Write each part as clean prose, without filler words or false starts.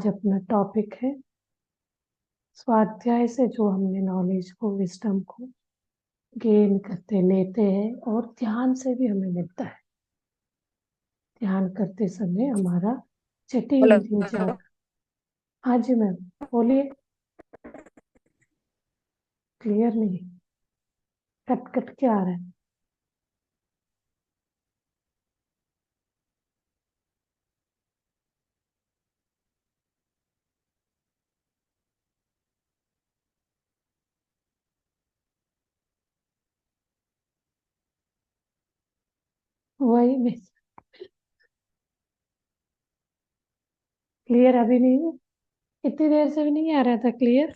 आज अपना टॉपिक है स्वाध्याय से जो हमने नॉलेज को विजडम को गेन करते लेते हैं और ध्यान से भी हमें मिलता है। ध्यान करते समय हमारा जटिल हेलो। इंद्रिय हाँ जी मैम बोलिए। क्लियर नहीं, कट कट के आ रहा है। वही मैं क्लियर अभी नहीं है, इतनी देर से भी नहीं आ रहा था क्लियर।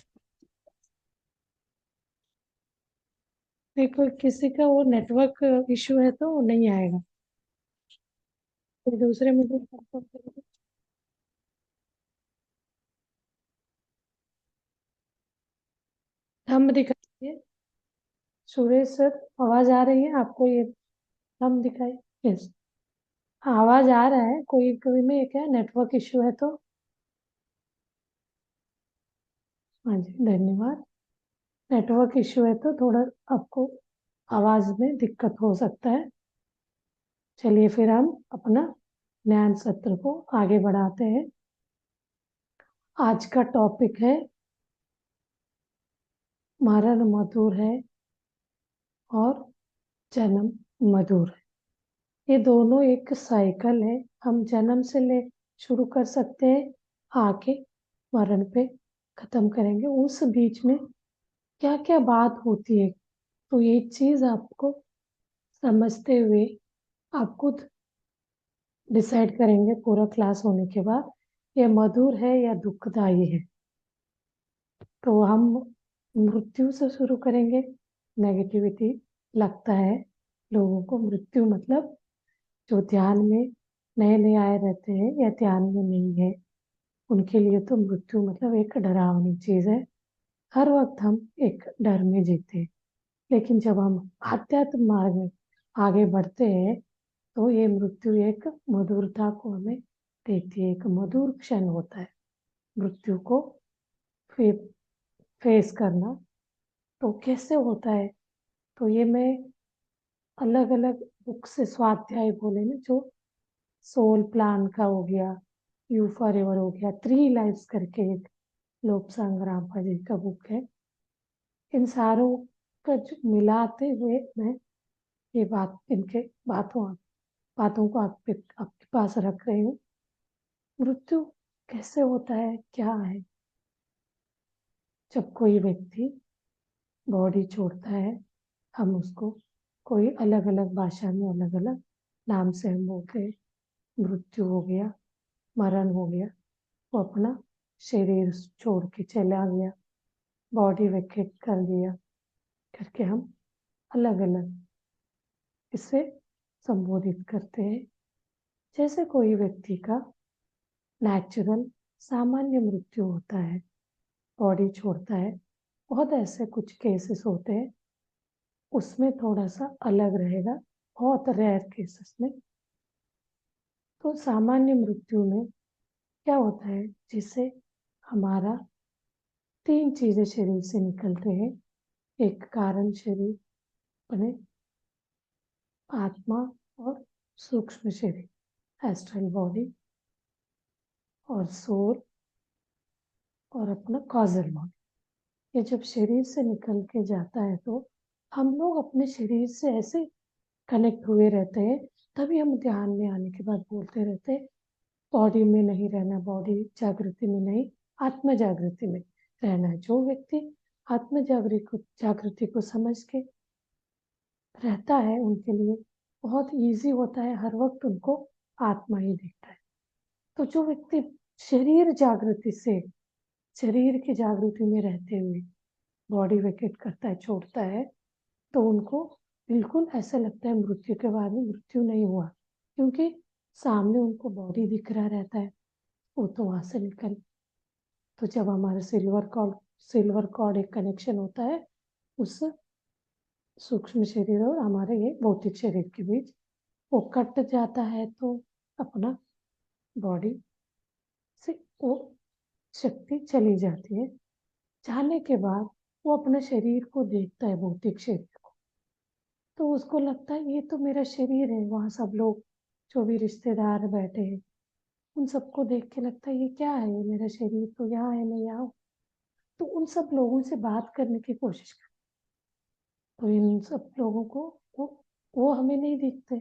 देखो किसी का वो नेटवर्क इशू है तो वो नहीं आएगा, कोई दूसरे में तो confirm करेंगे। थंब दिखाइए सुरेश सर, आवाज आ रही है आपको? ये थंब दिखाइए। यस, आवाज आ रहा है। कोई कोई में ये क्या नेटवर्क इशू है तो हाँ जी धन्यवाद। नेटवर्क इशू है तो थोड़ा आपको आवाज में दिक्कत हो सकता है। चलिए फिर हम अपना ज्ञान सत्र को आगे बढ़ाते हैं। आज का टॉपिक है मरण मधुर है और जन्म मधुर है। ये दोनों एक साइकिल है। हम जन्म से ले शुरू कर सकते हैं, आके मरण पे खत्म करेंगे। उस बीच में क्या क्या बात होती है तो ये चीज आपको समझते हुए आप खुद डिसाइड करेंगे पूरा क्लास होने के बाद ये मधुर है या दुखदाई है। तो हम मृत्यु से शुरू करेंगे। नेगेटिविटी लगता है लोगों को मृत्यु मतलब जो ध्यान में नए नए आए रहते हैं या ध्यान में नहीं है उनके लिए तो मृत्यु मतलब एक डरावनी चीज है। हर वक्त हम एक डर में जीते हैं। लेकिन जब हम आध्यात्म मार्ग में आगे बढ़ते हैं तो ये मृत्यु एक मधुरता को हमें देती है। एक मधुर क्षण होता है मृत्यु को फे, फेस करना। तो कैसे होता है तो ये मैं अलग अलग बुक से स्वाध्याय बोले ना, जो सोल प्लान का हो गया, यू फॉर एवर हो गया, 3 लाइफ्स करके एक लोपसांग रामपा जी का बुक है। इन सारों का जो मिलाते हुए मैं ये बात इनके बातों को आपके पास रख रही हूँ। मृत्यु कैसे होता है, क्या है? जब कोई व्यक्ति बॉडी छोड़ता है, हम उसको कोई अलग अलग भाषा में अलग अलग नाम से हम बोलते हैं। मृत्यु हो गया, मरण हो गया, वो अपना शरीर छोड़ के चला गया, बॉडी वेकेट कर दिया करके हम अलग अलग इसे संबोधित करते हैं। जैसे कोई व्यक्ति का नेचुरल सामान्य मृत्यु होता है, बॉडी छोड़ता है, बहुत ऐसे कुछ केसेस होते हैं, उसमें थोड़ा सा अलग रहेगा बहुत रेयर केसेस में। तो सामान्य मृत्यु में क्या होता है, जिससे हमारा 3 चीजें शरीर से निकलते हैं। एक कारण शरीर अपने आत्मा और सूक्ष्म शरीर, एस्ट्रल बॉडी और सोल और अपना कॉजल बॉडी। ये जब शरीर से निकल के जाता है तो हम लोग अपने शरीर से ऐसे कनेक्ट हुए रहते हैं। तभी हम ध्यान में आने के बाद बोलते रहते हैं बॉडी में नहीं रहना, बॉडी जागृति में नहीं, आत्म जागृति में रहना है। जो व्यक्ति आत्म जागृति को समझ के रहता है उनके लिए बहुत इजी होता है, हर वक्त उनको आत्मा ही दिखता है। तो जो व्यक्ति शरीर जागृति से, शरीर की जागृति में रहते हुए बॉडी वेकेट करता है, छोड़ता है, तो उनको बिल्कुल ऐसा लगता है मृत्यु के बाद में मृत्यु नहीं हुआ, क्योंकि सामने उनको बॉडी दिख रहा रहता है, वो तो वहां से निकल। तो जब हमारे सिल्वर कॉर्ड एक कनेक्शन होता है उस सूक्ष्म शरीर और हमारे ये भौतिक शरीर के बीच, वो कट जाता है तो अपना बॉडी से वो शक्ति चली जाती है। जाने के बाद वो अपने शरीर को देखता है, भौतिक शरीर को, तो उसको लगता है ये तो मेरा शरीर है। वहाँ सब लोग जो भी रिश्तेदार बैठे हैं, उन सबको देख के लगता है ये क्या है, ये मेरा शरीर तो यहाँ है, मैं यहाँ हूँ। तो उन सब लोगों से बात करने की कोशिश कर, तो इन सब लोगों को वो हमें नहीं दिखते,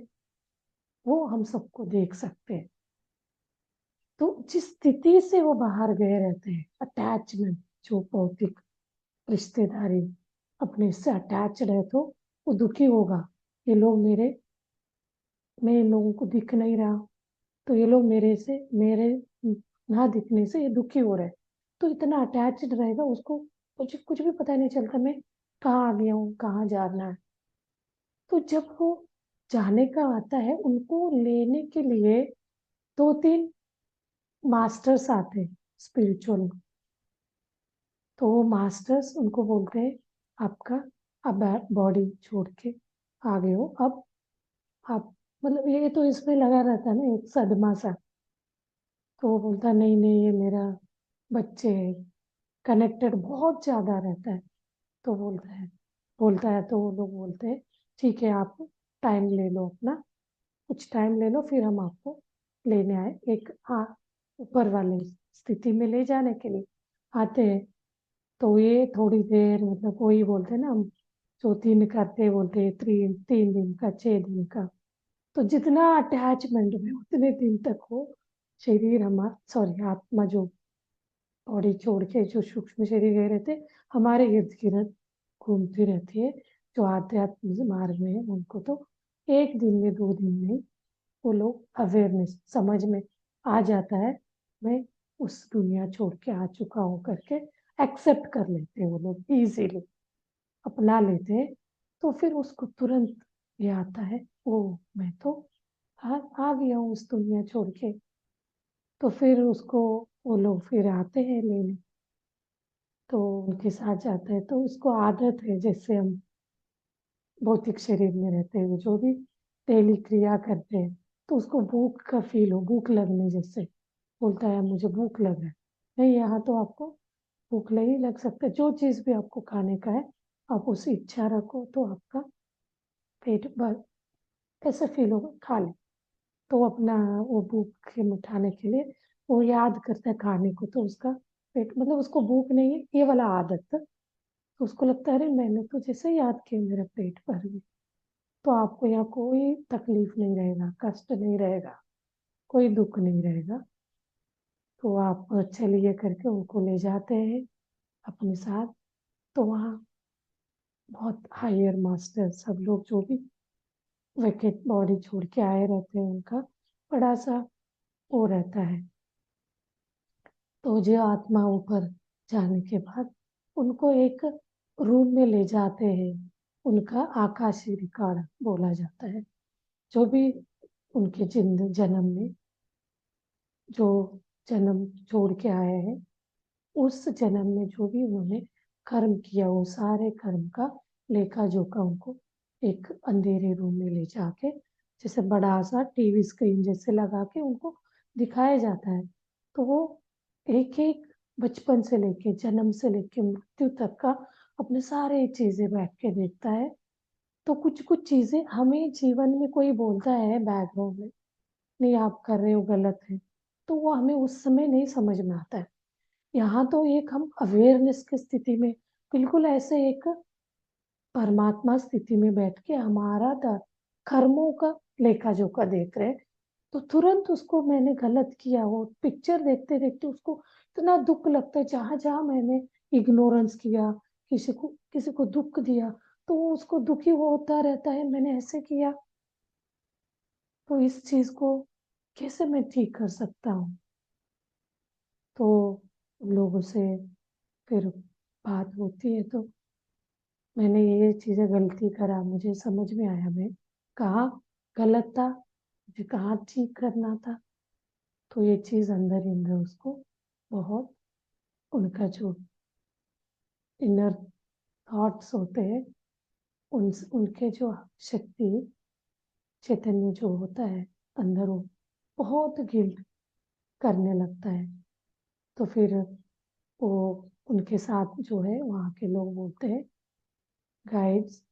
वो हम सबको देख सकते हैं। तो जिस स्थिति से वो बाहर गए रहते हैं, अटैचमेंट, जो भौतिक रिश्तेदारी, अपने से अटैच्ड है, तो वो दुखी होगा। ये लोग मैं इन लोगों को दिख नहीं रहा, तो ये लोग मेरे ना दिखने से ये दुखी हो रहे हैं। तो इतना अटैच्ड रहेगा, उसको कुछ भी पता नहीं चलता मैं कहाँ आ गया हूँ, कहाँ जाना है। तो जब वो जाने का आता है, उनको लेने के लिए 2-3 मास्टर्स आते हैं स्पिरिचुअल। तो वो मास्टर्स उनको बोलते हैं आपका अब बॉडी छोड़ के आ गए हो, अब आप, मतलब ये तो इसमें लगा रहता है ना एक सदमा सा। तो वो बोलता है नहीं नहीं, ये मेरा बच्चे है, कनेक्टेड बहुत ज्यादा रहता है। तो बोलता है तो वो लोग बोलते हैं ठीक है, आप टाइम ले लो अपना, कुछ टाइम ले लो, फिर हम आपको लेने आए, एक ऊपर वाले स्थिति में ले जाने के लिए आते हैं। तो ये थोड़ी देर, मतलब वही बोलते हैं ना हम, जो 3 करते बोलते हैं, 3 दिन का, 6 दिन का। तो जितना अटैचमेंट में उतने दिन तक हो, शरीर हमारा, सॉरी आत्मा जो बॉडी छोड़ के जो सूक्ष्म शरीर गए रहते, हमारे इर्द गिर्द घूमती रहती है। जो आध्यात्म मार्ग में है उनको तो 1 दिन में, 2 दिन में वो लोग अवेयरनेस समझ में आ जाता है, मैं उस दुनिया छोड़ के आ चुका हूँ करके एक्सेप्ट कर लेते हैं वो लोग, इजीली अपना लेते हैं। तो फिर उसको तुरंत ये आता है, ओ मैं तो आ गया हूँ उस दुनिया छोड़ के। तो फिर उसको वो लोग फिर आते हैं लेने, तो उनके साथ जाता है। तो उसको आदत है, जैसे हम भौतिक शरीर में रहते हुए जो भी डेली क्रिया करते हैं, तो उसको भूख का फील हो, भूख लगने जैसे, बोलता है मुझे भूख लग रहा है। नहीं, यहाँ तो आपको भूख नहीं लग सकता, जो चीज़ भी आपको खाने का है आप उसे इच्छा रखो तो आपका पेट भर, कैसे फील होगा, खा ले। तो अपना वो भूख मिटाने के लिए वो याद करता है खाने को, तो उसका पेट, मतलब उसको भूख नहीं है ये वाला आदत, तो उसको लगता है अरे मैंने तो जैसे याद किया मेरा पेट भर गया। तो आपको यहाँ कोई तकलीफ नहीं रहेगा, कष्ट नहीं रहेगा, कोई दुख नहीं रहेगा। तो आप चलिए करके उनको ले जाते हैं अपने साथ। तो वहाँ बहुत हायर मास्टर सब लोग जो भी वेकेट बॉडी छोड़ के आए रहते हैं, उनका बड़ा सा वो रहता है। तो जो आत्मा ऊपर जाने के बाद उनको एक रूम में ले जाते हैं, उनका आकाशीय रिकॉर्ड बोला जाता है। जो भी उनके जन्म में जो जन्म छोड़ के आए हैं, उस जन्म में जो भी उन्होंने कर्म किया, वो सारे कर्म का लेखा जोखा उनको एक अंधेरे रूम में ले जाके, जैसे बड़ा सा टीवी स्क्रीन जैसे लगा के उनको दिखाया जाता है। तो वो एक एक बचपन से लेके, जन्म से लेके मृत्यु तक का अपने सारे चीजें बैठ के देखता है। तो कुछ कुछ चीजें हमें जीवन में कोई बोलता है बैकग्राउंड में, नहीं आप कर रहे हो गलत है, तो वो हमें उस समय नहीं समझ में आता है। यहाँ तो एक हम अवेयरनेस की स्थिति में, बिल्कुल ऐसे एक परमात्मा स्थिति में बैठ के हमारा कर्मों का लेखा जोखा देख रहे हैं। तो तुरंत उसको मैंने गलत किया, वो पिक्चर देखते देखते उसको इतना दुख लगता है, जहां जहां मैंने इग्नोरेंस किया, किसी को दुख दिया, तो वो उसको दुखी होता रहता है, मैंने ऐसे किया। तो इस चीज को कैसे मैं ठीक कर सकता हूँ? तो लोगों से फिर बात होती है, तो मैंने ये चीजें गलती करा, मुझे समझ में आया मैं कहाँ गलत था, मुझे कहाँ ठीक करना था। तो ये चीज अंदर ही अंदर उसको बहुत, उनका जो इनर थॉट्स होते हैं, उनके जो शक्ति, चैतन्य जो होता है अंदर, वो बहुत गिल्ट करने लगता है। तो फिर वो उनके साथ जो है वहाँ के लोग बोलते हैं गाइड्स,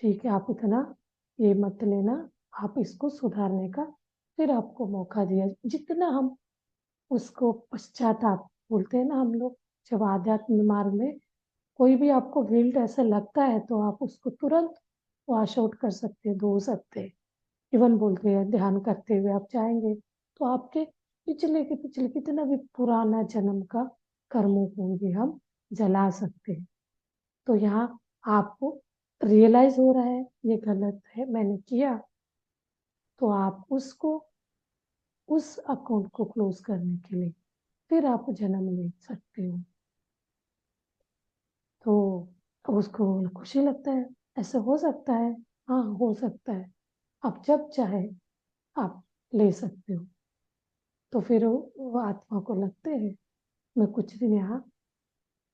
ठीक है आप इतना ये मत लेना, आप इसको सुधारने का फिर आपको मौका दिया। जितना हम उसको पश्चाताप बोलते हैं ना हम लोग, जब आध्यात्म मार्ग में कोई भी आपको गिल्ट ऐसा लगता है तो आप उसको तुरंत वॉश आउट कर सकते हैं, धो सकते हैं। इवन बोलते हैं ध्यान करते हुए आप चाहेंगे तो आपके पिछले के पिछले कितना भी पुराना जन्म का कर्मों को भी हम जला सकते हैं। तो यहाँ आपको रियलाइज हो रहा है ये गलत है मैंने किया, तो आप उसको उस अकाउंट को क्लोज करने के लिए फिर आप जन्म ले सकते हो। तो उसको खुशी लगता है, ऐसा हो सकता है, हाँ हो सकता है, आप जब चाहे आप ले सकते हो। तो फिर वो आत्मा को लगते हैं मैं कुछ दिन यहाँ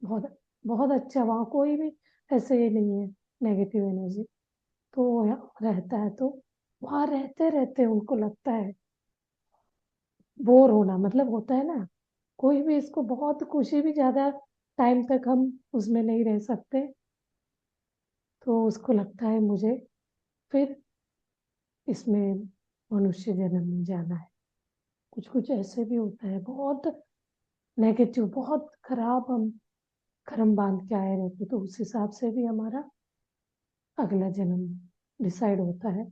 बहुत बहुत अच्छा, वहाँ कोई भी ऐसे ही नहीं है नेगेटिव एनर्जी, तो वो यहाँ रहता है तो वहाँ रहते रहते उनको लगता है बोर होना मतलब होता है ना, कोई भी इसको बहुत खुशी भी ज्यादा टाइम तक हम उसमें नहीं रह सकते, तो उसको लगता है मुझे फिर इसमें मनुष्य जन्म में जाना है। कुछ कुछ ऐसे भी होता है बहुत नेगेटिव, बहुत खराब हम कर्म बांध के आए रहते, तो उस हिसाब से भी हमारा अगला जन्म डिसाइड होता है।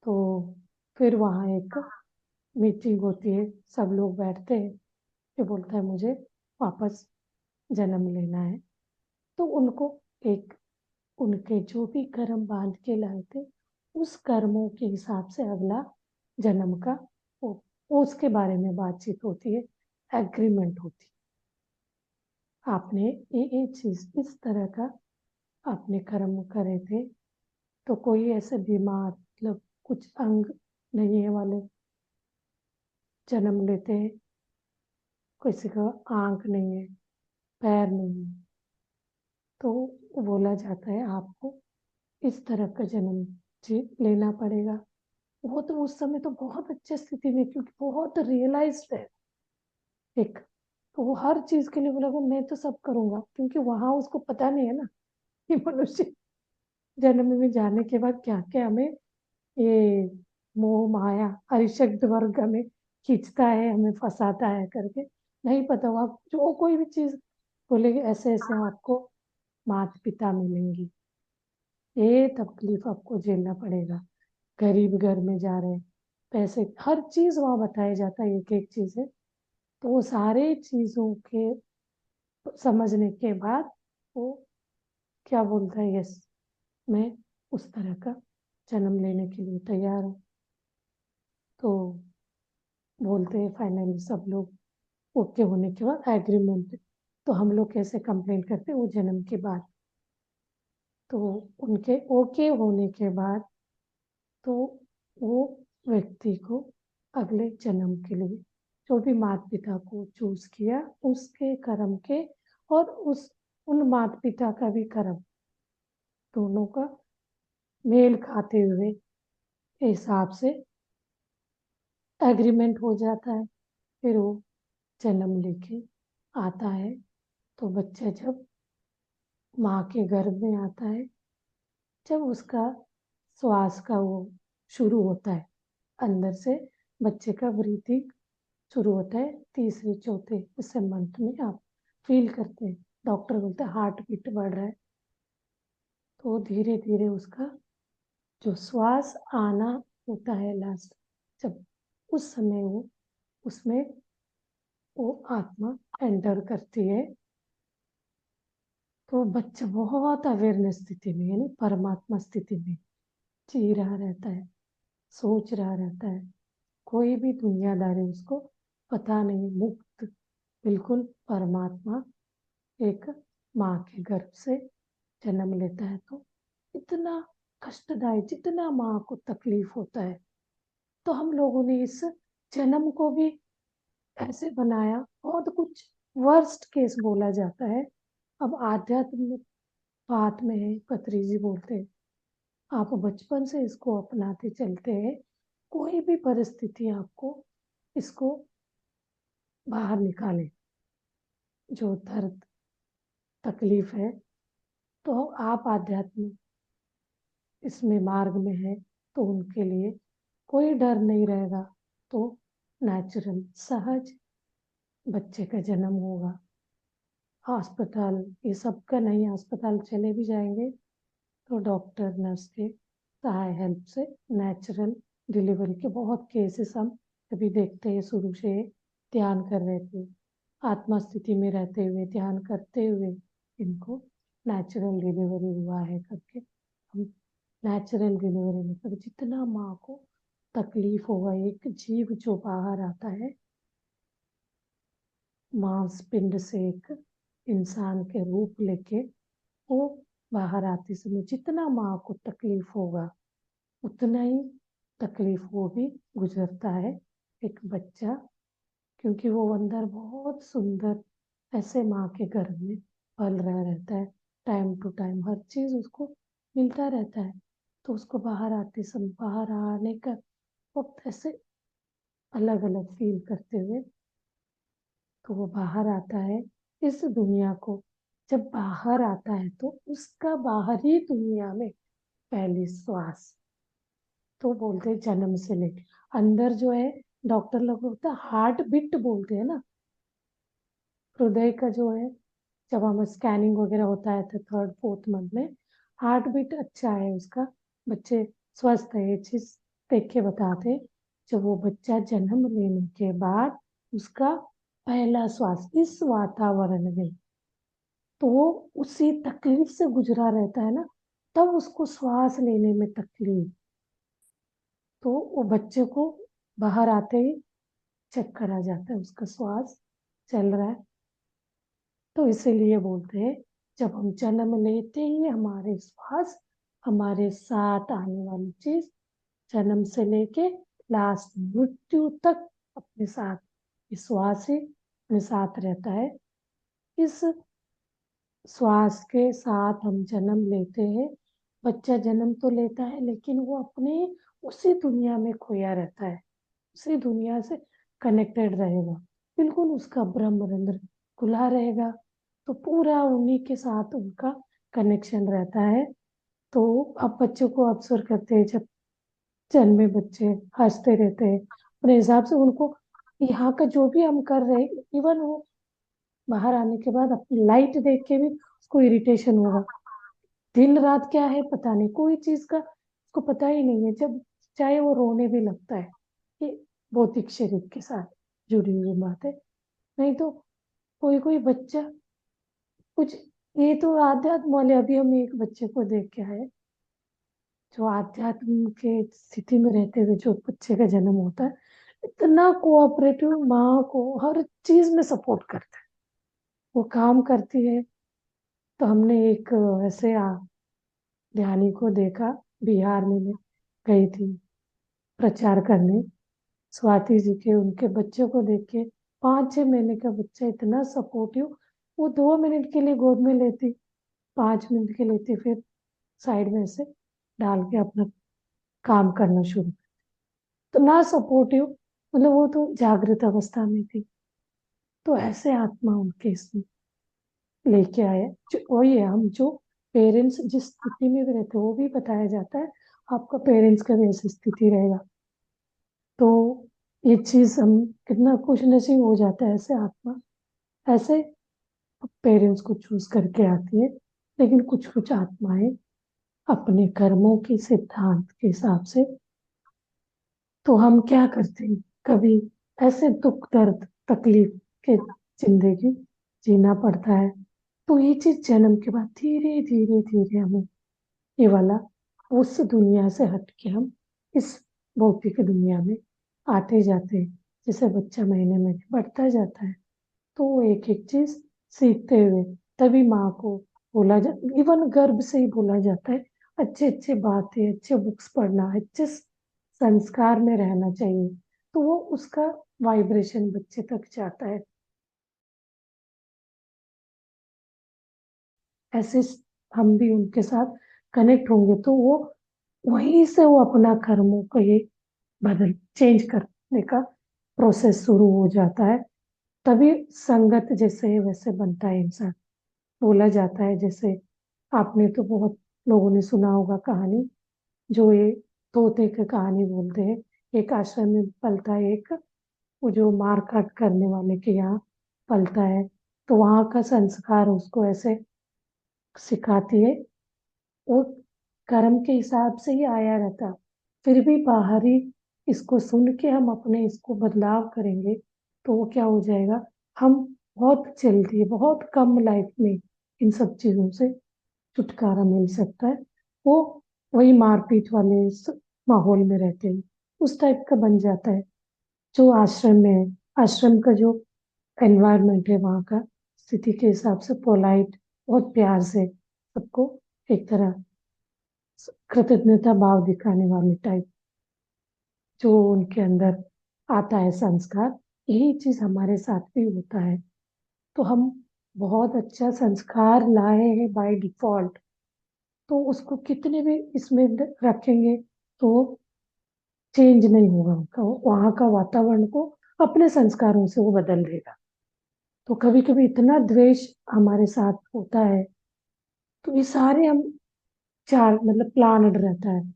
तो फिर वहाँ एक मीटिंग होती है, सब लोग बैठते हैं, ये बोलता है मुझे वापस जन्म लेना है, तो उनको एक उनके जो भी कर्म बांध के लाए थे उस कर्मों के हिसाब से अगला जन्म का वो उसके बारे में बातचीत होती है, एग्रीमेंट होती है। आपने ये चीज इस तरह का आपने कर्म करे थे, तो कोई ऐसे बीमार मतलब कुछ अंग नहीं है वाले जन्म लेते हैं, किसी का आंख नहीं है, पैर नहीं है, तो बोला जाता है आपको इस तरह का जन्म जी लेना पड़ेगा। वो तो उस समय तो बहुत अच्छी स्थिति में, क्योंकि बहुत रियलाइज्ड है एक, तो वो हर चीज के लिए बोला मैं तो सब करूंगा, क्योंकि वहां उसको पता नहीं है ना कि मनुष्य जन्म में जाने के बाद क्या क्या हमें ये मोह माया अरिषद वर्ग हमें खींचता है, हमें फंसाता है करके नहीं पता हुआ, जो कोई भी चीज बोलेगी ऐसे ऐसे आपको माता पिता मिलेंगी, ये तकलीफ आपको झेलना पड़ेगा, गरीब घर में जा रहे हैं, पैसे हर चीज वहां बताया जाता है, एक एक चीज है। तो वो सारे चीजों के समझने के बाद वो क्या बोलता है, यस मैं उस तरह का जन्म लेने के लिए तैयार हूँ। तो बोलते हैं फाइनली सब लोग ओके होने के बाद एग्रीमेंट, तो हम लोग कैसे कंप्लेंट करते हैं वो जन्म के बाद, तो उनके ओके होने के बाद तो वो व्यक्ति को अगले जन्म के लिए जो भी माता पिता को चूज किया उसके कर्म के और उस उन माता पिता का भी कर्म दोनों का मेल खाते हुए हिसाब से एग्रीमेंट हो जाता है। फिर वो जन्म लेके आता है, तो बच्चा जब माँ के गर्भ में आता है, जब उसका श्वास का वो शुरू होता है अंदर से, बच्चे का ब्रीथिंग शुरू होता है तीसरे चौथे इस मंथ में आप फील करते हैं, डॉक्टर बोलते हैं हार्ट बीट बढ़ रहा है, तो धीरे धीरे उसका जो श्वास आना होता है लास्ट, जब उस समय वो उसमें वो आत्मा एंटर करती है, तो बच्चा बहुत अवेयरनेस स्थिति में यानी परमात्मा स्थिति में जी रहा रहता है, सोच रहा रहता है, कोई भी दुनियादारी उसको पता नहीं, मुक्त बिल्कुल परमात्मा एक माँ के गर्भ से जन्म लेता है। तो इतना कष्टदायी, जितना माँ को तकलीफ होता है, तो हम लोगों ने इस जन्म को भी ऐसे बनाया, बहुत कुछ वर्स्ट केस बोला जाता है। अब आध्यात्म बात में है, पत्री जी बोलते हैं आप बचपन से इसको अपनाते चलते हैं, कोई भी परिस्थिति आपको इसको बाहर निकाले, जो दर्द तकलीफ है। तो आप आध्यात्म इसमें मार्ग में है तो उनके लिए कोई डर नहीं रहेगा। तो नेचुरल सहज बच्चे का जन्म होगा। अस्पताल ये सब का नहीं, अस्पताल चले भी जाएंगे तो डॉक्टर नर्स के सहाय हेल्प से नेचुरल डिलीवरी के बहुत केसेस हम अभी देखते हैं। शुरू से ध्यान कर रहे थे, आत्मा स्थिति में रहते हुए ध्यान करते हुए इनको नेचुरल डिलीवरी हुआ है करके हम नेचुरल डिलीवरी मतलब जितना माँ को तकलीफ होगा, एक जीव जो बाहर आता है मांस पिंड से एक इंसान के रूप लेके, वो बाहर आते समय जितना माँ को तकलीफ होगा उतना ही तकलीफ वो भी गुजरता है एक बच्चा। क्योंकि वो अंदर बहुत सुंदर ऐसे माँ के गर्भ में पल रहा रहता है, टाइम टू टाइम हर चीज उसको मिलता रहता है। तो उसको बाहर आते समय बाहर आने का वक्त ऐसे अलग अलग फील करते हुए तो वो बाहर आता है इस दुनिया को। जब बाहर आता है तो उसका बाहरी दुनिया में पहली श्वास, तो बोलते हैं जन्म से लेके अंदर जो है, डॉक्टर लोग बोलते हैं हार्ट बीट बोलते हैं ना, हृदय का जो है, जब हम स्कैनिंग वगैरह होता है तो थर्ड फोर्थ मंथ में हार्ट बीट अच्छा है उसका, बच्चे स्वस्थ है, ये चीज देख के बताते। जब वो बच्चा जन्म लेने के बाद उसका पहला श्वास इस वातावरण में, तो वो उसी तकलीफ से गुजरा रहता है ना, तब उसको श्वास लेने में तकलीफ, तो वो बच्चे को बाहर आते ही चेक करा जाता है उसका श्वास चल रहा है। तो इसीलिए बोलते हैं जब हम जन्म लेते ही हमारे श्वास हमारे साथ आने वाली चीज जन्म से लेके लास्ट मृत्यु तक अपने साथ, इस श्वास ही अपने साथ रहता है। इस श्वास के साथ हम जन्म लेते हैं। बच्चा जन्म तो लेता है लेकिन वो अपने उसी दुनिया में खोया रहता है, उसी दुनिया से कनेक्टेड रहेगा, बिल्कुल उसका ब्रह्मरंध्र खुला रहेगा। तो पूरा उन्हीं के साथ उनका कनेक्शन रहता है। तो अब बच्चों को ऑब्जर्व करते हैं, जब जन्मे बच्चे हंसते रहते हैं अपने हिसाब से, उनको यहाँ का जो भी हम कर रहे हैं, इवन वो बाहर आने के बाद अपनी लाइट देख के भी उसको इरिटेशन होगा। दिन रात क्या है पता नहीं, कोई चीज का उसको पता ही नहीं है, जब चाहे वो रोने भी लगता है। ये भौतिक शरीर के साथ जुड़ी हुई बात है। नहीं तो कोई कोई बच्चा कुछ, ये तो आध्यात्म वाले, अभी हम एक बच्चे को देख के आए जो आध्यात्म के स्थिति में रहते हुए जो बच्चे का जन्म होता है, इतना कोऑपरेटिव, माँ को हर चीज में सपोर्ट करता है, वो काम करती है। तो हमने एक ऐसे ध्यानी को देखा, बिहार में मैं गई थी प्रचार करने, स्वाति जी के उनके बच्चे को देख के, 5-6 महीने का बच्चा इतना सपोर्टिव, वो 2 मिनट के लिए गोद में लेती, 5 मिनट के लेती, फिर साइड में से डाल के अपना काम करना शुरू। तो ना सपोर्टिव, मतलब वो तो जागृत अवस्था में थी। तो ऐसे आत्मा उनके इसमें लेके आए, जो वही है हम जो पेरेंट्स जिस स्थिति में भी रहते हैं वो भी बताया जाता है, आपका पेरेंट्स का भी ऐसी स्थिति रहेगा। तो ये चीज हम कितना खुश नसीब हो जाता है, ऐसे आत्मा ऐसे पेरेंट्स को चूज करके आती है। लेकिन कुछ कुछ आत्माएं अपने कर्मों के सिद्धांत के हिसाब से, तो हम क्या करते हैं, कभी ऐसे दुख दर्द तकलीफ के जिंदगी जीना पड़ता है। तो ये चीज जन्म के बाद धीरे धीरे धीरे हमें ये वाला उस दुनिया से हट के हम इस भौतिक दुनिया में आते जाते हैं। जैसे बच्चा महीने में बढ़ता जाता है तो वो एक एक चीज सीखते हुए, तभी माँ को बोला जा, इवन गर्भ से ही बोला जाता है अच्छे अच्छे बातें, अच्छे बुक्स पढ़ना, अच्छे संस्कार में रहना चाहिए। तो वो उसका वाइब्रेशन बच्चे तक जाता है। ऐसे हम भी उनके साथ कनेक्ट होंगे तो वो वहीं से वो अपना कर्मों को ये बदल चेंज करने का प्रोसेस शुरू हो जाता है। तभी संगत जैसे वैसे बनता है इंसान। बोला जाता है, जैसे आपने तो बहुत लोगों ने सुना होगा कहानी, जो ये तोते की कहानी बोलते हैं। एक आश्रम में पलता है एक, वो जो मार काट करने वाले के यहाँ पलता है। तो वहां का संस्कार उसको ऐसे सिखाती है। वो कर्म के हिसाब से ही आया रहता, फिर भी बाहरी इसको सुन के हम अपने इसको बदलाव करेंगे तो वो क्या हो जाएगा, हम बहुत जल्दी बहुत कम लाइफ में इन सब चीजों से छुटकारा मिल सकता है। वो वही मारपीट वाले माहौल में रहते हैं, उस टाइप का बन जाता है जो आश्रम में है। आश्रम का जो एनवायरनमेंट है वहाँ का, स्थिति के हिसाब से पोलाइट, बहुत प्यार से सबको एक तरह कृतज्ञता भाव दिखाने वाले टाइप जो उनके अंदर आता है संस्कार, यही चीज हमारे साथ भी होता है। तो हम बहुत अच्छा संस्कार लाए हैं बाय डिफॉल्ट, तो उसको कितने भी इसमें रखेंगे तो चेंज नहीं होगा उनका, वहाँ का वातावरण को अपने संस्कारों से वो बदल देगा। तो कभी कभी इतना द्वेष हमारे साथ होता है, तो ये सारे हम चार मतलब प्लानड रहता है।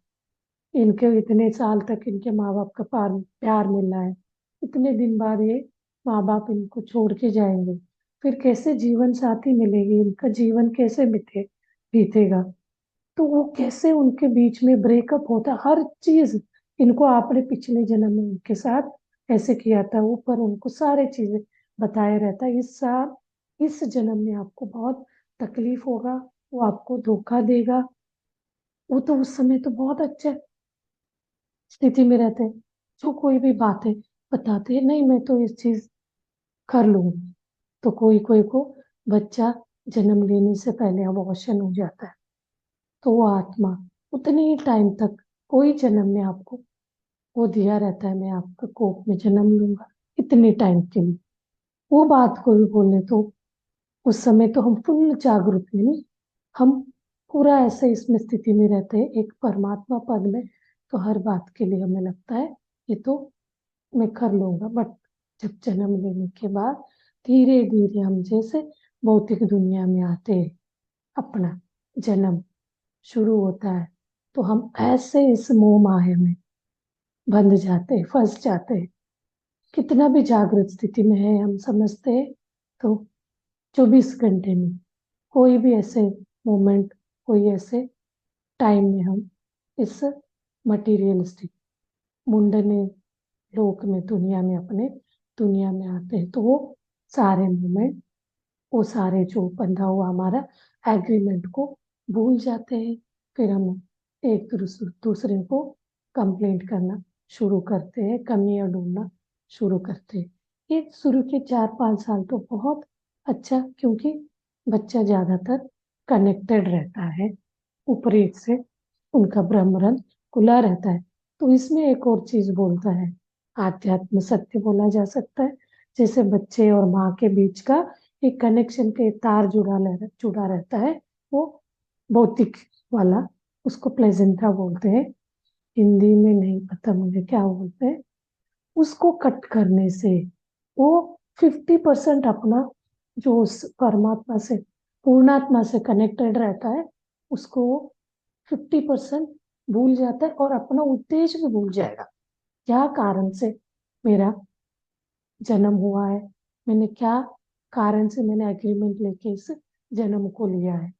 इनके इतने साल तक इनके माँ बाप का प्यार मिल रहा है, इतने दिन बाद ये माँ बाप इनको छोड़ के जाएंगे, फिर कैसे जीवन साथी मिलेगी, इनका जीवन कैसे बीतेगा। तो वो कैसे उनके बीच में ब्रेकअप होता, हर चीज इनको आपने पिछले जन्म में उनके साथ ऐसे किया था, ऊपर उनको सारे चीजें बताया रहता है। इस जन्म में आपको बहुत तकलीफ होगा, वो आपको धोखा देगा। वो तो उस समय तो बहुत अच्छा स्थिति में रहते हैं, जो कोई भी बातें बताते हैं, नहीं मैं तो इस चीज कर लूंगी। तो कोई कोई को बच्चा जन्म लेने से पहले अबॉर्शन हो जाता है, तो वो आत्मा उतने ही टाइम तक, कोई जन्म में आपको वो दिया रहता है, मैं आपका कोख में जन्म लूंगा इतने टाइम के लिए। वो बात कोई बोले तो उस समय तो हम फुल जागरूक में नहीं, हम पूरा ऐसे इसमें स्थिति में रहते हैं एक परमात्मा पद में। तो हर बात के लिए हमें लगता है ये तो मैं कर लूंगा, बट जब जन्म लेने के बाद धीरे धीरे हम जैसे भौतिक दुनिया में आते हैं, अपना जन्म शुरू होता है, तो हम ऐसे इस मोह माया में बंध जाते हैं, फंस जाते हैं। कितना भी जागृत स्थिति में है हम समझते हैं, तो 24 घंटे में कोई भी ऐसे मोमेंट, कोई ऐसे टाइम में हम इस मटीरियलिस्टिक मुंडने लोक में दुनिया में अपने दुनिया में आते हैं, तो वो सारे मोमेंट, वो सारे जो बंधा हुआ हमारा एग्रीमेंट को भूल जाते हैं। फिर हम एक दूसरे को कंप्लेंट करना शुरू करते हैं, कमियां ढूंढना शुरू करते हैं। ये शुरू के 4-5 साल तो बहुत अच्छा, क्योंकि बच्चा ज्यादातर कनेक्टेड रहता है ऊपरी से, उनका ब्रह्मरंध्र खुला रहता है। तो इसमें एक और चीज बोलता है, आध्यात्म सत्य बोला जा सकता है, जैसे बच्चे और माँ के बीच का एक कनेक्शन के तार जुड़ा रहता है, वो भौतिक वाला, उसको प्लेजेंटा बोलते हैं। हिंदी में नहीं पता मुझे क्या बोलते हैं। उसको कट करने से वो 50% अपना जो उस परमात्मा से, पूर्णात्मा से कनेक्टेड रहता है, उसको वो 50% भूल जाता है और अपना उद्देश्य भी भूल जाएगा। क्या कारण से मेरा जन्म हुआ है, मैंने क्या कारण से मैंने एग्रीमेंट लेके इस जन्म को लिया है।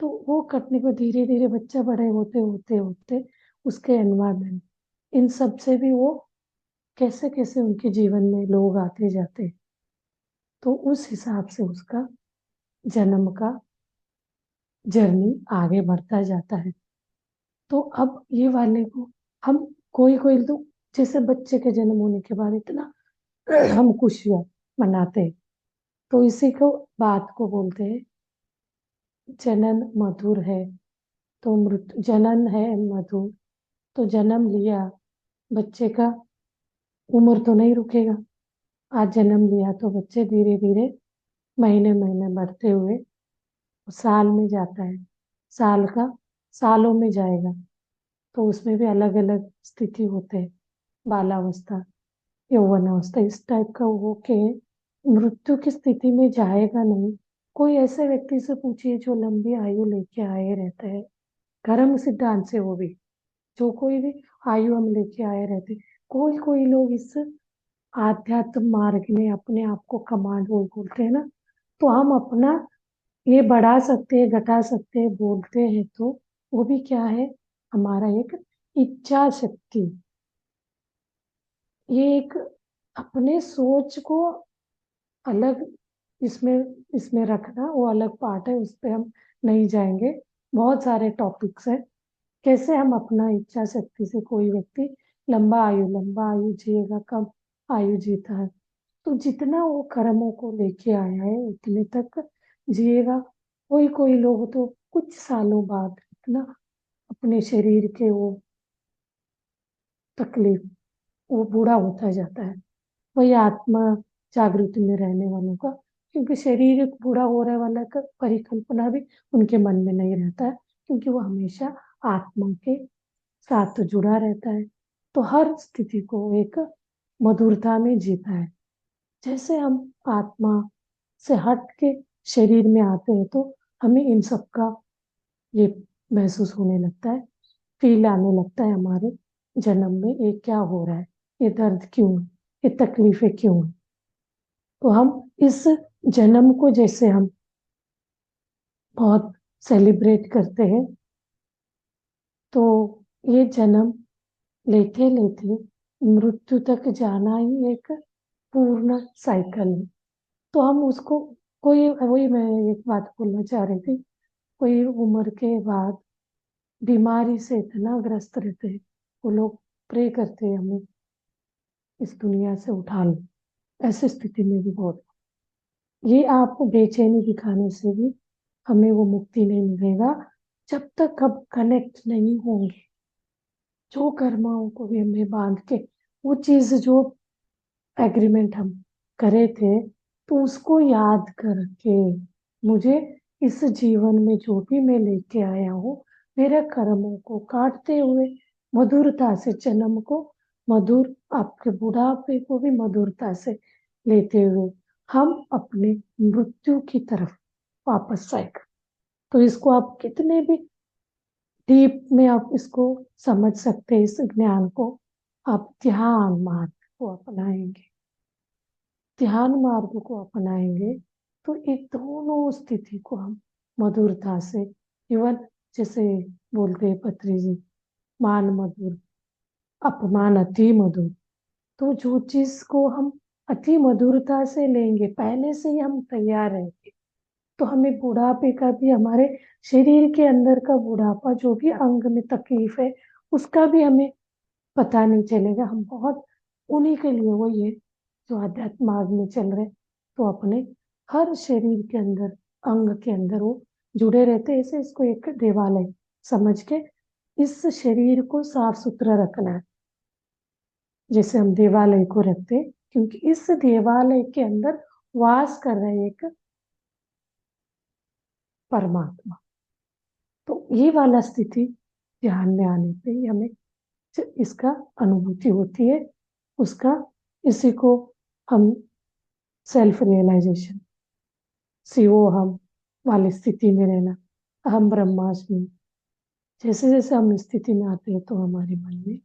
तो वो कटने को धीरे धीरे बच्चा बड़े होते होते होते उसके एनवायरमेंट, इन सब से भी वो कैसे कैसे उनके जीवन में लोग आते जाते, तो उस हिसाब से उसका जन्म का जर्नी आगे बढ़ता जाता है। तो अब ये वाले को हम कोई कोई तो जैसे बच्चे के जन्म होने के बाद इतना हम खुशियां मनाते हैं, तो इसी को बात को बोलते हैं जनन मधुर है, तो मृत्यु जनन है मधुर। तो जन्म लिया बच्चे का, उम्र तो नहीं रुकेगा। आज जन्म लिया तो बच्चे धीरे धीरे महीने महीने बढ़ते हुए साल में जाता है, साल का सालों में जाएगा। तो उसमें भी अलग अलग स्थिति होते हैं, बालावस्था, यौवनावस्था, इस टाइप का वो के मृत्यु की स्थिति में जाएगा नहीं। कोई ऐसे व्यक्ति से पूछिए जो लंबी आयु लेके आए रहते हैं, कर्म सिद्धांत से, वो भी जो कोई भी आयु हम लेके आए रहते, कोई कोई लोग इस आध्यात्म मार्ग में अपने आप को कमांड बोलते हैं ना, तो हम अपना ये बढ़ा सकते हैं, घटा सकते हैं, बोलते हैं, तो वो भी क्या है, हमारा एक इच्छा शक्ति। ये एक अपने सोच को अलग इसमें इसमें रखना, वो अलग पार्ट है, उस पर हम नहीं जाएंगे। बहुत सारे टॉपिक्स हैं कैसे हम अपना इच्छा शक्ति से, कोई व्यक्ति लंबा आयु जिएगा, कम आयु जीता है, तो जितना वो कर्मों को लेके आया है उतने तक जिएगा। कोई कोई लोग तो कुछ सालों बाद इतना अपने शरीर के वो तकलीफ, वो बूढ़ा होता जाता है। वही आत्मा जागृति में रहने वालों का, क्योंकि शरीर बूढ़ा हो रहे वाला का परिकल्पना भी उनके मन में नहीं रहता है, क्योंकि वो हमेशा आत्मा के साथ जुड़ा रहता है। तो हर स्थिति को एक मधुरता में जीता है। जैसे हम आत्मा से हट के शरीर में आते हैं, तो हमें इन सब का ये महसूस होने लगता है, फील आने लगता है हमारे जन्म में ये क्या हो रहा है, ये दर्द क्यों है, ये तकलीफें क्यों है। तो हम इस जन्म को जैसे हम बहुत सेलिब्रेट करते हैं, तो ये जन्म लेते लेते मृत्यु तक जाना ही एक पूर्ण साइकिल है। तो हम उसको, कोई वही मैं एक बात बोलना चाह रही थी, कोई उम्र के बाद बीमारी से इतना ग्रस्त रहते हैं, वो लोग प्रे करते हैं हमें इस दुनिया से उठा लो। ऐसी स्थिति में भी बहुत, ये आपको बेचैनी दिखाने से भी हमें वो मुक्ति नहीं मिलेगा जब तक हम कनेक्ट नहीं होंगे। जो कर्माओं को भी हमें बांध के, वो चीज जो एग्रीमेंट हम करे थे, तो उसको याद करके मुझे इस जीवन में जो भी मैं लेके आया हूँ, मेरे कर्मों को काटते हुए मधुरता से, जन्म को मधुर, आपके बुढ़ापे को भी मधुरता से लेते हुए हम अपने मृत्यु की तरफ वापस आएगा। तो इसको आप कितने भी डीप में आप इसको समझ सकते हैं, इस ज्ञान को आप ध्यान मार्ग को अपनाएंगे, ध्यान मार्ग को अपनाएंगे, तो ये दोनों स्थिति को हम मधुरता से, इवन जैसे बोलते हैं पत्री जी, मान मधुर, अपमान अति मधुर। तो जो चीज को हम अति मधुरता से लेंगे, पहले से ही हम तैयार रहेंगे, तो हमें बुढ़ापे का भी, हमारे शरीर के अंदर का बुढ़ापा, जो भी अंग में तकलीफ है, उसका भी हमें पता नहीं चलेगा। हम बहुत उन्हीं के लिए, वही है जो आध्यात्म मार्ग में चल रहे, तो अपने हर शरीर के अंदर, अंग के अंदर वो जुड़े रहते हैं। ऐसे इसको एक देवालय समझ के इस शरीर को साफ सुथरा रखना है, जैसे हम देवालय को रखते हैं, क्योंकि इस देवालय के अंदर वास कर रहे एक परमात्मा। तो ये वाला स्थिति ध्यान में आने पे ही हमें इसका अनुभूति होती है, उसका, इसी को हम सेल्फ रियलाइजेशन, शिवो हम वाली स्थिति में रहना, अहम ब्रह्मास्मि। जैसे जैसे हम इस स्थिति में आते हैं, तो हमारे मन में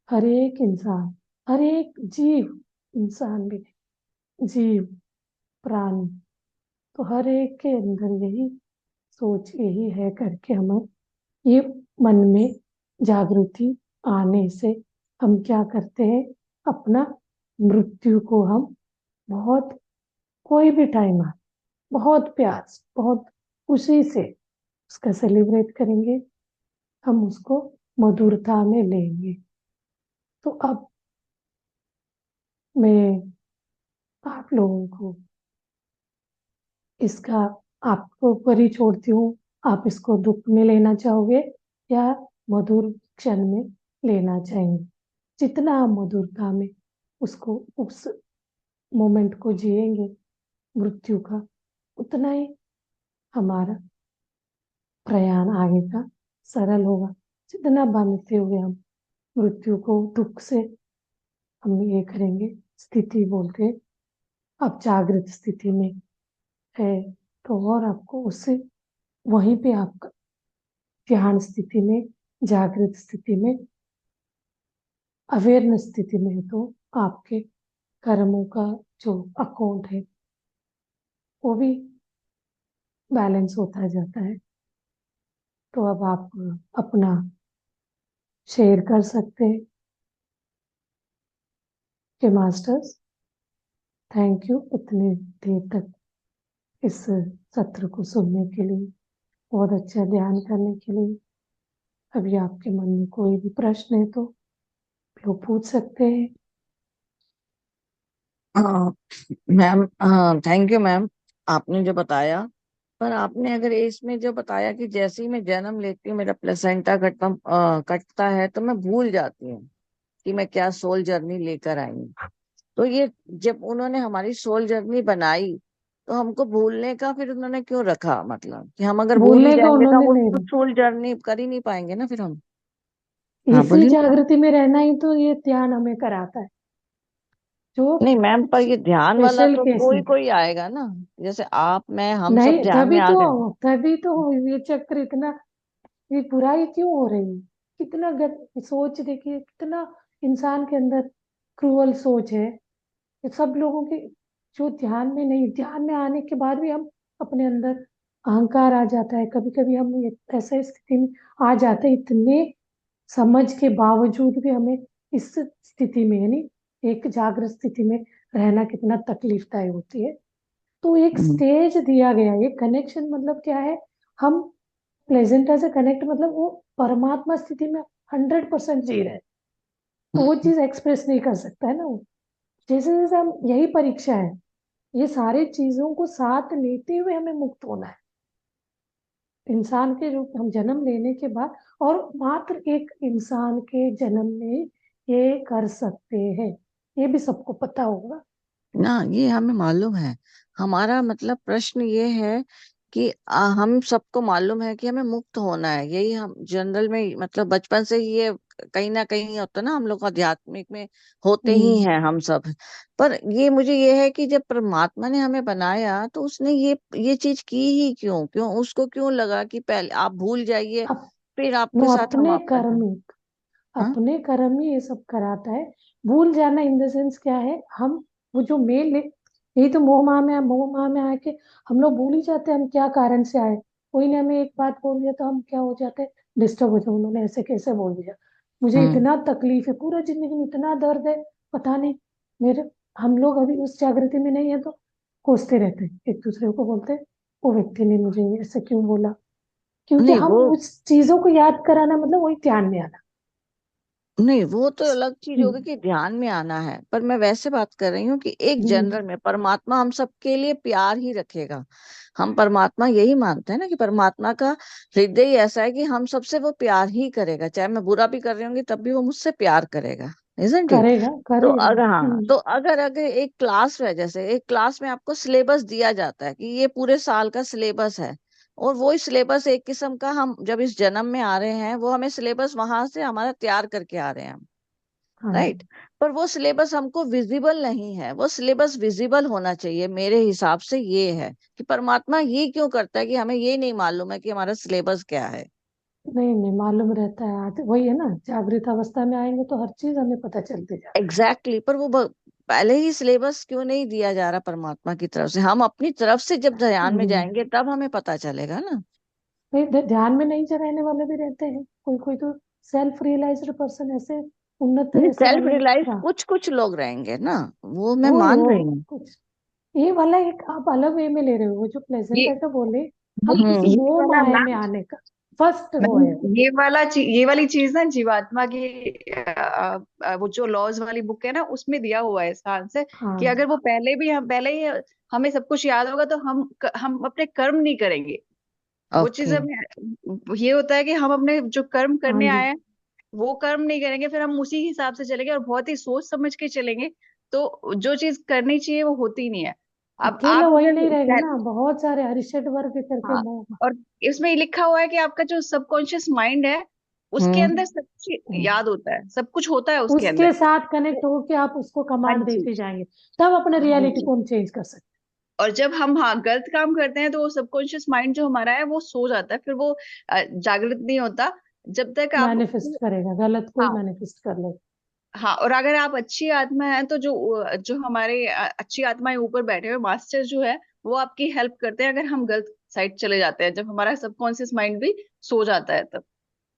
हर एक इंसान, हर एक जीव, इंसान भी नहीं, जीव, प्राणी, तो हर एक के अंदर यही सोच, यही है करके हमें ये मन में जागृति आने से हम क्या करते हैं, अपना मृत्यु को हम बहुत, कोई भी टाइम आ, बहुत प्यार से, बहुत खुशी से उसका सेलिब्रेट करेंगे, हम उसको मधुरता में लेंगे। तो अब मैं आप लोगों को इसका, आपको ऊपर ही छोड़ती हूँ, आप इसको दुख में लेना चाहोगे या मधुर क्षण में लेना चाहेंगे। जितना हम मधुरता में उसको, उस मोमेंट को जिएंगे मृत्यु का, उतना ही हमारा प्रयाण आगे का सरल होगा। जितना बांधते हुए हम मृत्यु को दुख से हम ये करेंगे, स्थिति बोलते आप जागृत स्थिति में है, तो और आपको उससे वहीं पे आपका ध्यान स्थिति में, जागृत स्थिति में, अवेयरनेस स्थिति में है, तो आपके कर्मों का जो अकाउंट है वो भी बैलेंस होता जाता है। तो अब आप अपना शेयर कर सकते हैं कि मास्टर्स, थैंक यू इतने देर तक इस सत्र को सुनने के लिए, बहुत अच्छा ध्यान करने के लिए। अभी आपके मन में कोई भी प्रश्न है तो लोग पूछ सकते हैं। मैम, थैंक यू मैम, आपने जो बताया। पर आपने अगर इसमें जो बताया कि जैसे ही मैं जन्म लेती हूँ मेरा प्लेसेंटा कटता है तो मैं भूल जाती हूँ कि मैं क्या सोल जर्नी लेकर आई हूँ। तो ये जब उन्होंने हमारी सोल जर्नी बनाई तो हमको भूलने का फिर उन्होंने क्यों रखा? मतलब कि हम अगर भूल ही भूलने का जाएंगे तो उन्होंने हम नहीं वो रखा, सोल जर्नी कर ही नहीं पाएंगे ना फिर हम। हाँ इसी बोलिए। जागृति में रहना ही तो ये ध्यान हमें कराता है। जो नहीं मैम, पर ये ध्यान वाला स्पेशल तो केस कोई में कोई आएगा ना, जैसे आप मैं हम सब नहीं, ध्यान में आ गए। तभी तो ये चक्र इतना, ये बुराई क्यों हो रही है? कितना सोच देखिए, कितना इंसान के अंदर क्रूअल सोच है। ये सब लोगों के जो ध्यान में नहीं, ध्यान में आने के बाद भी हम अपने अंदर अहंकार आ जाता है, कभी कभी हम ऐसे स्थिति में आ जाते हैं, इतने समझ के बावजूद भी हमें इस स्थिति में, यानी एक जागृत स्थिति में रहना कितना तकलीफदायक होती है। तो एक हम्म। स्टेज दिया गया है, एक कनेक्शन, मतलब क्या है, हम प्लेजेंटा से कनेक्ट, मतलब वो परमात्मा स्थिति में 100% जी रहे हैं। तो वो चीज एक्सप्रेस नहीं कर सकता है ना वो। जैसे जैसे हम, यही परीक्षा है, ये सारी चीजों को साथ लेते हुए हमें मुक्त होना है इंसान के रूप में, हम जन्म लेने के बाद। और मात्र एक इंसान के जन्म में ये कर सकते हैं, ये भी सबको पता होगा। ना ये हमें मालूम है। हमारा मतलब प्रश्न ये है कि हम सबको मालूम है कि हमें मुक्त होना है, यही हम जनरल में मतलब बचपन से ही ये कहीं ना कहीं होता है ना, हम लोग आध्यात्मिक में होते ही हम्म। हैं हम सब। पर ये मुझे ये है कि जब परमात्मा ने हमें बनाया तो उसने ये चीज की ही क्यों? क्यों उसको क्यों लगा कि पहले आप भूल जाइए, अप, फिर नो आपके साथ हम अपने आपका कर्म, हाँ। अपने कर्म ही ये सब कराता है। भूल जाना इन द सेंस क्या है, हम वो जो मेल, यही तो मोह माह में आके हम लोग भूल ही जाते हैं हम क्या कारण से आए। कोई ने हमें एक बात बोल दिया तो हम क्या हो जाते हैं, डिस्टर्ब हो जाते हैं, उन्होंने ऐसे कैसे बोल दिया, मुझे हम्म। इतना तकलीफ है, पूरा जिंदगी में इतना दर्द है, पता नहीं मेरे। हम लोग अभी उस जागृति में नहीं है तो कोसते रहते हैं, एक दूसरे को बोलते हैं वो व्यक्ति ने मुझे ऐसे क्यों बोला। क्योंकि नहीं हम वो उस चीजों को याद कराना मतलब वही ध्यान में आना। नहीं वो तो अलग चीज होगी हम्म। कि ध्यान में आना है, पर मैं वैसे बात कर रही हूँ कि एक हम्म। जनरल में परमात्मा हम सबके लिए प्यार ही रखेगा। हम परमात्मा यही मानते हैं ना कि परमात्मा का हृदय ही ऐसा है कि हम सबसे वो प्यार ही करेगा, चाहे मैं बुरा भी कर रही होंगी तब भी वो मुझसे प्यार करेगा। Isn't it? करेगा तो करेगा। अगर हाँ, हम्म। तो अगर अगर एक क्लास है, जैसे एक क्लास में आपको सिलेबस दिया जाता है कि ये पूरे साल का सिलेबस है, और वो सिलेबस एक किस्म का हम जब इस जन्म में आ रहे हैं वो हमें सिलेबस वहां से हमारा तैयार करके आ रहे हैं हम। हाँ। राइट। पर वो सिलेबस हमको विजिबल नहीं है, वो सिलेबस विजिबल होना चाहिए मेरे हिसाब से। ये है कि परमात्मा ये क्यों करता है कि हमें ये नहीं मालूम है कि हमारा सिलेबस क्या है। नहीं नहीं, मालूम रहता है, आज वही है ना, जागृत अवस्था में आएंगे तो हर चीज हमें पता चलते जाता है। एग्जैक्टली exactly, पर वो पहले ही सिलेबस क्यों नहीं दिया जा रहा परमात्मा की तरफ से? हम अपनी तरफ से जब ध्यान में हम्म। जाएंगे तब हमें पता चलेगा ना। नहीं, ध्यान में नहीं रहने वाले भी रहते हैं, कोई कोई तो सेल्फ रियलाइज्ड पर्सन, ऐसे उन्नत नहीं, ऐसे सेल्फ वाले रियलाइज रहा। कुछ कुछ लोग रहेंगे ना, वो मैं वो मान रही हूँ। कुछ, ये वाला एक आप अलग वे में ले रहे हो, वो जो प्लेजेंट ये है तो बोले हम उस हम्म। ये मोह वाला माया में मैम, आने का फर्स्ट वो है। ये वाली चीज ना जीवात्मा की वो जो लॉज वाली बुक है ना उसमें दिया हुआ है इसका आंसर, कि हाँ। अगर वो पहले ही हमें सब कुछ याद होगा तो हम अपने कर्म नहीं करेंगे। वो चीज ओके। हमें ये होता है कि हम अपने जो कर्म हाँ करने जी। आए हैं वो कर्म नहीं करेंगे, फिर हम उसी हिसाब से चलेंगे और बहुत ही सोच समझ के चलेंगे, तो जो चीज करनी चाहिए वो होती नहीं है। अब अकेला आप वही नहीं रहेगा अगर ना, बहुत सारे हरिषड वर्ग करके हाँ, मोह। और इसमें लिखा हुआ है कि आपका जो सबकॉन्शियस माइंड है उसके अंदर सब कुछ हम्म। याद होता है, सब कुछ होता है उसके उसके अंदर। साथ कनेक्ट वो- होके आप उसको हाँ कमांड जी, देते जाएंगे, तब अपने हाँ रियलिटी जी। को हम चेंज कर सकते और जब हम हाँ गलत काम करते हैं तो वो सबकॉन्शियस माइंड जो हमारा है वो सो जाता है, फिर वो जागृत नहीं होता जब तक हैं। आप। मैनिफेस्ट करेगा, गलत को ही हाँ, मैनिफेस्ट कर लेगा। हाँ। और अगर आप अच्छी आत्मा है तो जो जो हमारे अच्छी आत्माएं ऊपर बैठे हुए मास्टर जो है वो आपकी हेल्प करते हैं, अगर हम गलत साइड चले जाते हैं, जब हमारा सबकॉन्शियस माइंड भी सो जाता है तब।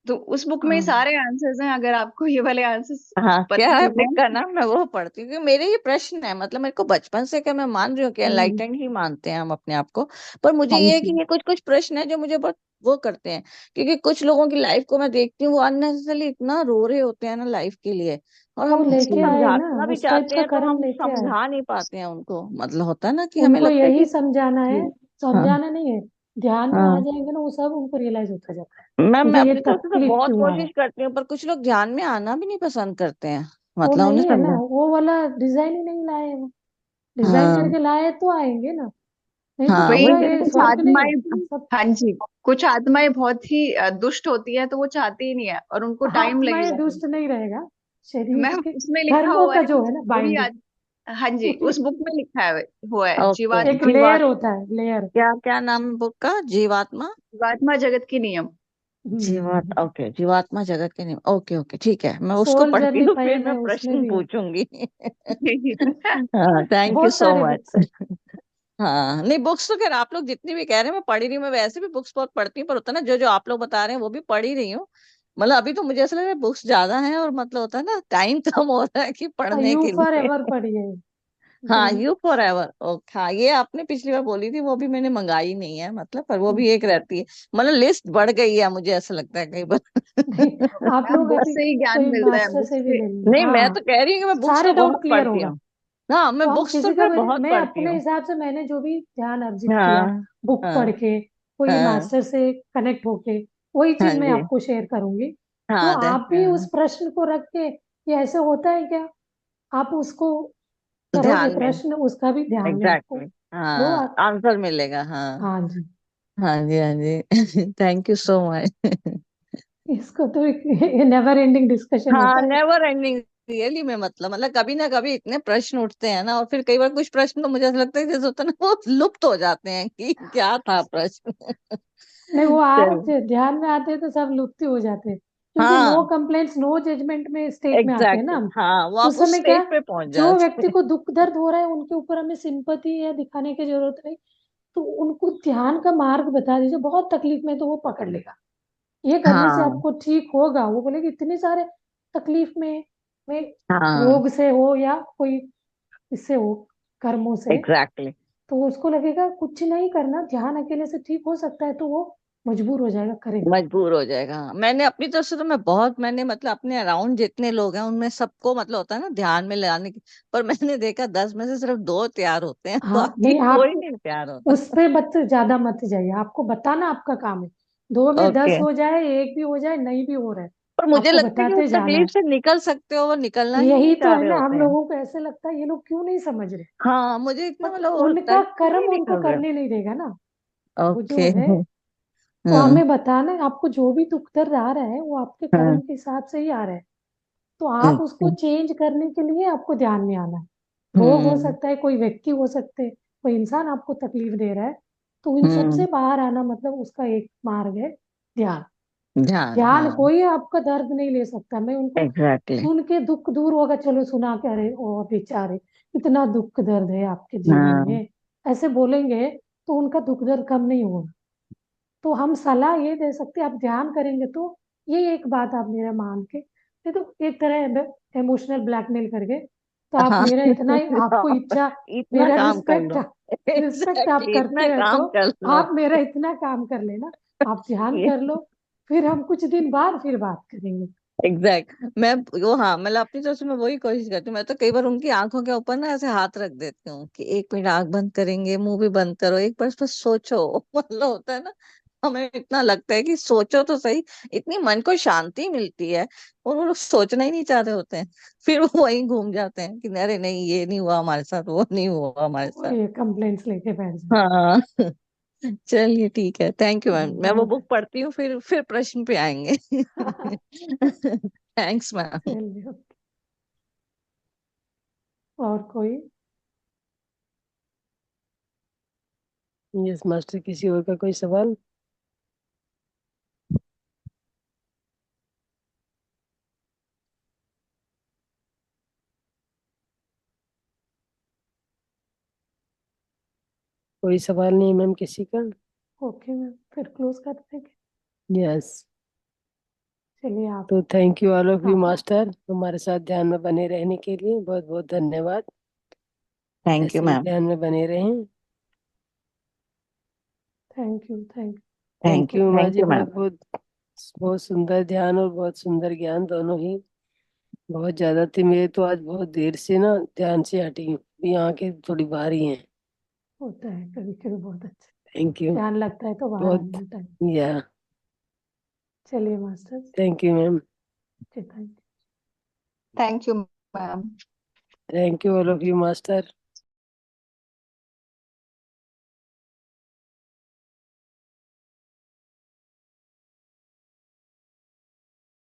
तो उस बुक में हाँ, सारे आंसर्स हैं, अगर आपको ये वाले आंसर्स हाँ, क्या पता है चले बुक का हैं। नाम? मैं वो पढ़ती हूँ क्योंकि मेरे ये प्रश्न है, मतलब मेरे को बचपन से, क्या मैं मान रही हूँ कि हम्म, एनलाइटेंड ही मानते हैं हम अपने आप को, पर मुझे हाँ ये है जी। कि ये कुछ कुछ प्रश्न है जो मुझे बहुत वो करते हैं। क्योंकि कुछ लोगों की लाइफ को मैं देखती हूँ, वो अननेसेसरली इतना रो रहे होते हैं ना लाइफ के लिए, और वो हम लेके आए ना, समझाना भी उस टाइप चाहते का हैं तो कर्म हम लेके आए। समझा नहीं पाते हैं उनको। मतलब होता है ना कि हमें उनको लगता है यही कि समझाना है, हाँ, समझाना नहीं है। ध्यान में आ हाँ, जाएंगे ना वो सब, उनको रियलाइज होता जाता है मैं मुझे ये अपनी तरफ से तो तकलीफ बहुत क्यों है। कोशिश करती हूँ, पर कुछ लोग ध्यान में आना भी नहीं पसंद करते हैं। वो मतलब उन्हें नहीं है ना, समझा। वो वाला डिजाइन ही नहीं लाए हैं वो। डिजाइन हाँ, करके लाए तो आएंगे ना, नहीं तो हाँ, वही पूरा है, ये कुछ स्वर्ग नहीं है आत्माएं। सब। हाँ जी, कुछ आत्माएं बहुत ही दुष्ट होती है, तो वो चाहती ही नहीं है और उनको टाइम आत्माएं लगेगा फिर। दुष्ट नहीं रहेगा, शरीर मैम के उसमें लिखा कर्मों हुआ का है जो कि है ना वही बाइंडिंग। आज। हाँ जी, उस बुक में लिखा है हुआ है ओके। एक जीवात्मा। लेयर जीवात होता है, लेयर। क्या क्या नाम है बुक का? जीवात्मा। जीवात्मा जगत के नियम। ओके, जीवात्मा जगत के नियम। ओके, ओके, ठीक है, मैं उसको सोल पढ़ती जर्नी हूँ, फिर 5 है, मैं उसमें प्रश्न भी है। पूछूंगी। हाँ, थैंक यू बहुत सो सारे बुक्स मच। है। हाँ, नहीं, बुक्स तो खैर आप लोग जितनी भी कह रहे हैं मैं पढ़ ही रही हूँ। मैं वैसे भी बुक्स बहुत पढ़ती हूँ, पर होता है ना जो जो आप लोग बता रहे हैं वो भी पढ़ ही रही हूँ। मतलब अभी तो मुझे ऐसा लग रहा है बुक्स ज्यादा हैं, और मतलब होता है ना टाइम कम हो रहा है कि पढ़ने यू के फॉर लिए। एवर पढ़िए हाँ, एकदम। You for ever. ओके, हाँ, ये आपने पिछली बार बोली थी, वो भी मैंने मंगाई नहीं है, मतलब, पर वो भी एक रहती है। मतलब लिस्ट बढ़ गई है, मुझे ऐसा लगता है कई बार। नहीं, आप मैम लोग बहुत अभी सही ज्ञान कोई मिलता है मास्टर बुक से भी से। ले लीजिए, नहीं, मैं हाँ। तो कह रही हूँ कि मैं बुक्स सारे तो डाउट बहुत क्लियर पढ़ती होगा। हूँ। हाँ, तो मैं हम बुक्स तो किसी का फिर बहुत मैं पढ़ती अपने हूँ। हिसाब से मैंने जो भी ध्यान अर्जित किया हाँ, बुक पढ़ हाँ, के, कोई हाँ, मास्टर से कनेक्ट होके, वही हाँ चीज मैं जी, आपको शेयर करूंगी। तो हाँ, आप भी उस प्रश्न को रख के, ये ऐसे होता है क्या, आप उसको करोगे ध्यान में। प्रश्न, उसका भी ध्यान में आपको एग्जैक्टली, वो हाँ, आंसर मिलेगा। हाँ, हाँ जी। हाँ जी, हाँ जी। Thank you so much. इसको तो एक नेवर एंडिंग डिस्कशन हाँ, होता है। Never ending. रियली में, मतलब कभी ना कभी इतने प्रश्न उठते हैं ना, और फिर कई बार कुछ प्रश्न तो मुझे ऐसा लगता है जैसे होता है ना, वो लुप्त हो जाते हैं कि क्या था प्रश्न। नहीं, वो आप चलो। ध्यान में आते हैं तो सब लुप्त ही हो जाते हैं, क्योंकि नो हाँ, कंप्लेंट्स नो जजमेंट में स्टेट में आते हैं ना एग्जैक्टली, हम। हाँ, वो उस आप उस समय क्या, स्टेज पे पहुंच जो जाते व्यक्ति हैं। को दुख दर्द हो रहा है उनके ऊपर हमें सिंपैथी या दिखाने की जरूरत नहीं, तो उनको ध्यान का मार्ग बता दीजिए, बहुत तकलीफ में तो वो पकड़ लेगा, ये करने से हाँ, आपको ठीक होगा। वो बोलेगी इतने सारे तकलीफ में हाँ, रोग से हो या कोई इससे हो, कर्मों से, एग्जैक्टली। तो उसको लगेगा कुछ नहीं करना, ध्यान अकेले से ठीक हो सकता है, तो वो मजबूर हो जाएगा करेगा। मजबूर हो जाएगा। हाँ, मैंने अपनी तरफ से तो मैंने मतलब अपने अराउंड जितने लोग हैं उनमें सबको, मतलब होता है ना ध्यान में लगाने की, पर मैंने देखा 10 में से सिर्फ 2 तैयार होते हैं, हाँ, बाकी नहीं कोई आप नहीं तैयार होता। उस पे मत ज्यादा मत जाइए, आपको बताना आपका काम है। 2 में 10 ओके, हो जाए, एक भी हो जाए, नहीं भी हो रहा है, पर मुझे आपको लगता है कि उस बताते जाना तकलीफ है। से निकल सकते हो, वो निकलना ही यही नहीं तो चाह है रहे ना, हम होते हैं। लोगों को ऐसे लगता है ये लोग क्यों नहीं समझ रहे, हाँ, मुझे इतना बट मतलब वो होता है उनका कि क्यों कर्म नहीं उनको निकल रहे करने नहीं देगा ना, हो। वो जो ओके। है। तो हाँ, हमें बताना है, आपको जो भी दुख दर्द आ रहा है वो आपके कर्म हाँ, के हिसाब से ही आ रहा है, तो आप उसको ओके। चेंज करने के लिए आपको ध्यान में आना है। रोग हो हम्म, सकता है, कोई व्यक्ति हो सकते हैं, कोई इंसान आपको तकलीफ दे रहा है, तो इन सब हम्म, से बाहर आना मतलब उसका एक मार्ग है ध्यान। ध्यान, ध्यान हाँ, कोई आपका दर्द नहीं ले सकता। मैं उनको एग्जैक्टली। सुन के दुख दूर होगा, चलो सुना क्या रहे ओ बेचारे, इतना दुख दर्ड है आपके जीवन हाँ, में, ऐसे बोलेंगे तो उनका दुख दर्द कम नहीं होगा। तो हम सलाह ये दे सकते हैं, आप ध्यान करेंगे तो, ये एक बात आप मेरा मान के, ये तो एक तरह इमोशनल ब्लैकमेल करके, तो आप हाँ। मेरा इतना ही आपको आप इच्छा, इतना मेरा काम कर रिस्पेक्ट, लो। रिस्पेक्ट आप एग्जैक्टली, करते इतना हैं तो काम कर लो। आप मेरा इतना काम कर लेना, आप ध्यान ये कर लो, फिर हम कुछ दिन बाद फिर बात करेंगे। मैं वो, हाँ, मतलब अपनी तरफ से मैं वही कोशिश करती हूँ। मैं तो कई बार उनकी आंखों के ऊपर ना ऐसे हाथ रख देती हूँ कि 1 मिनट आंख बंद करेंगे, मुंह भी बंद करो, एक बार बस सोचो। मतलब होता है ना, हमें इतना लगता है कि सोचो तो सही, इतनी मन को शांति मिलती है, और वो लोग सोचना ही नहीं चाहते होते हैं। फिर वो वहीं घूम जाते हैं कि अरे नहीं, ये नहीं हुआ हमारे साथ, वो नहीं हुआ हमारे और साथ। ये कंप्लेंट्स लेके बैठ जाए। हाँ। चलिए ठीक है, थैंक यू मैम, मैं वो बहुत बुक पढ़ती हूँ, फिर प्रश्न पे आएंगे। Thanks ma'am. चलिए, ओके। और कोई? यस मास्टर, किसी और का कोई सवाल? कोई सवाल नहीं मैम किसी का? ओके मैम, फिर क्लोज कर देंगे। यस। चलिए आप तो thank you all of you आप मास्टर, हमारे साथ ध्यान में बने रहने के लिए बहुत बहुत धन्यवाद। थैंक यू ऐसे ही मैम। ध्यान में बने रहें। Thank you, thank thank you. You Uma thank ji, you ma'am. बहुत बहुत बहुत सुंदर ध्यान और बहुत सुंदर ज्ञान दोनों ही। बहुत ज्यादा थी, मेरे तो आज बहुत देर से ना ध्यान से हटी हूँ, भी आंखें थोड़ी भारी हैं। होता है कभी कभी, बहुत अच्छा। Thank you. ध्यान लगता है तो बाहर आने बहुत। में टाइम। या। चलिए master, thank you ma'am. Thank you. Thank you ma'am. Thank you all of you master.